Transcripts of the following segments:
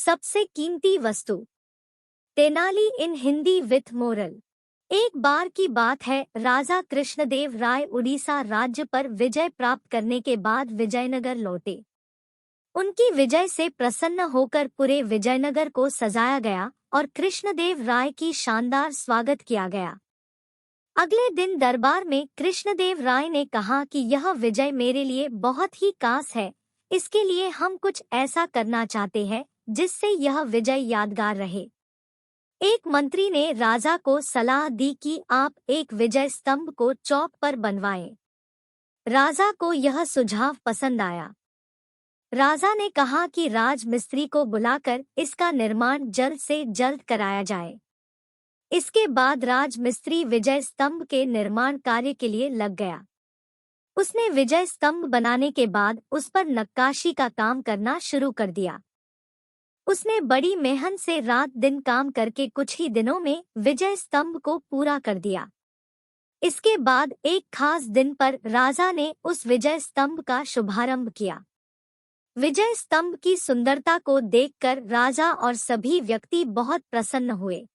सबसे कीमती वस्तु। तेनाली इन हिंदी विथ मोरल। एक बार की बात है, राजा कृष्णदेव राय उड़ीसा राज्य पर विजय प्राप्त करने के बाद विजयनगर लौटे। उनकी विजय से प्रसन्न होकर पूरे विजयनगर को सजाया गया और कृष्णदेव राय की शानदार स्वागत किया गया। अगले दिन दरबार में कृष्णदेव राय ने कहा कि यह विजय मेरे लिए बहुत ही खास है, इसके लिए हम कुछ ऐसा करना चाहते हैं जिससे यह विजय यादगार रहे। एक मंत्री ने राजा को सलाह दी कि आप एक विजय स्तंभ को चौक पर बनवाएं। राजा को यह सुझाव पसंद आया। राजा ने कहा कि राजमिस्त्री को बुलाकर इसका निर्माण जल्द से जल्द कराया जाए। इसके बाद राजमिस्त्री विजय स्तंभ के निर्माण कार्य के लिए लग गया। उसने विजय स्तंभ बनाने के बाद उस पर नक्काशी का काम करना शुरू कर दिया। उसने बड़ी मेहनत से रात दिन काम करके कुछ ही दिनों में विजय स्तंभ को पूरा कर दिया। इसके बाद एक खास दिन पर राजा ने उस विजय स्तंभ का शुभारंभ किया। विजय स्तंभ की सुंदरता को देखकर राजा और सभी व्यक्ति बहुत प्रसन्न हुए।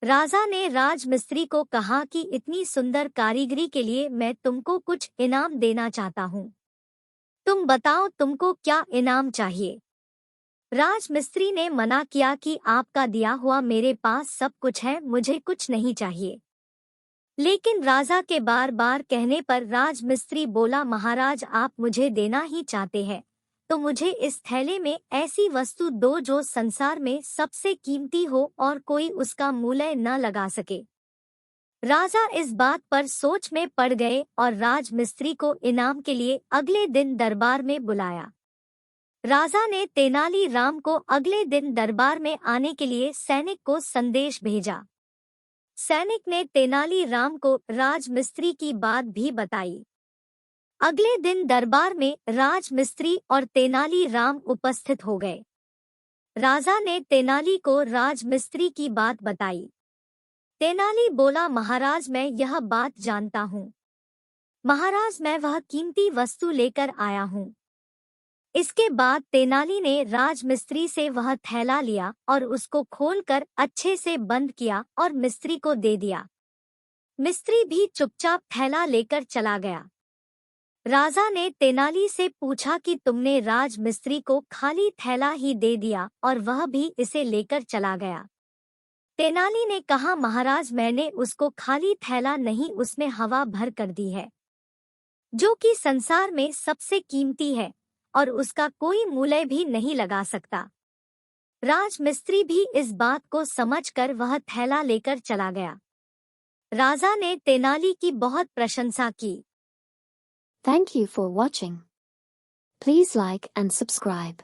राजा ने राजमिस्त्री को कहा कि इतनी सुंदर कारीगरी के लिए मैं तुमको कुछ इनाम देना चाहता हूँ। तुम बताओ तुमको क्या इनाम चाहिए। राजमिस्त्री ने मना किया कि आपका दिया हुआ मेरे पास सब कुछ है, मुझे कुछ नहीं चाहिए। लेकिन राजा के बार बार कहने पर राजमिस्त्री बोला, महाराज आप मुझे देना ही चाहते हैं तो मुझे इस थैले में ऐसी वस्तु दो जो संसार में सबसे कीमती हो और कोई उसका मूल्य न लगा सके। राजा इस बात पर सोच में पड़ गए और राजमिस्त्री को इनाम के लिए अगले दिन दरबार में बुलाया। राजा ने तेनाली राम को अगले दिन दरबार में आने के लिए सैनिक को संदेश भेजा। सैनिक ने तेनाली राम को राजमिस्त्री की बात भी बताई। अगले दिन दरबार में राजमिस्त्री और तेनाली राम उपस्थित हो गए। राजा ने तेनाली को राजमिस्त्री की बात बताई। तेनाली बोला, महाराज मैं यह बात जानता हूँ। महाराज मैं वह कीमती वस्तु लेकर आया हूँ। इसके बाद तेनाली ने राजमिस्त्री से वह थैला लिया और उसको खोलकर अच्छे से बंद किया और मिस्त्री को दे दिया। मिस्त्री भी चुपचाप थैला लेकर चला गया। राजा ने तेनाली से पूछा कि तुमने राजमिस्त्री को खाली थैला ही दे दिया और वह भी इसे लेकर चला गया। तेनाली ने कहा, महाराज मैंने उसको खाली थैला नहीं, उसमें हवा भर कर दी है, जो कि संसार में सबसे कीमती है और उसका कोई मूल्य भी नहीं लगा सकता। राजमिस्त्री भी इस बात को समझकर वह थैला लेकर चला गया। राजा ने तेनाली की बहुत प्रशंसा की। Thank you for watching. Please like and subscribe.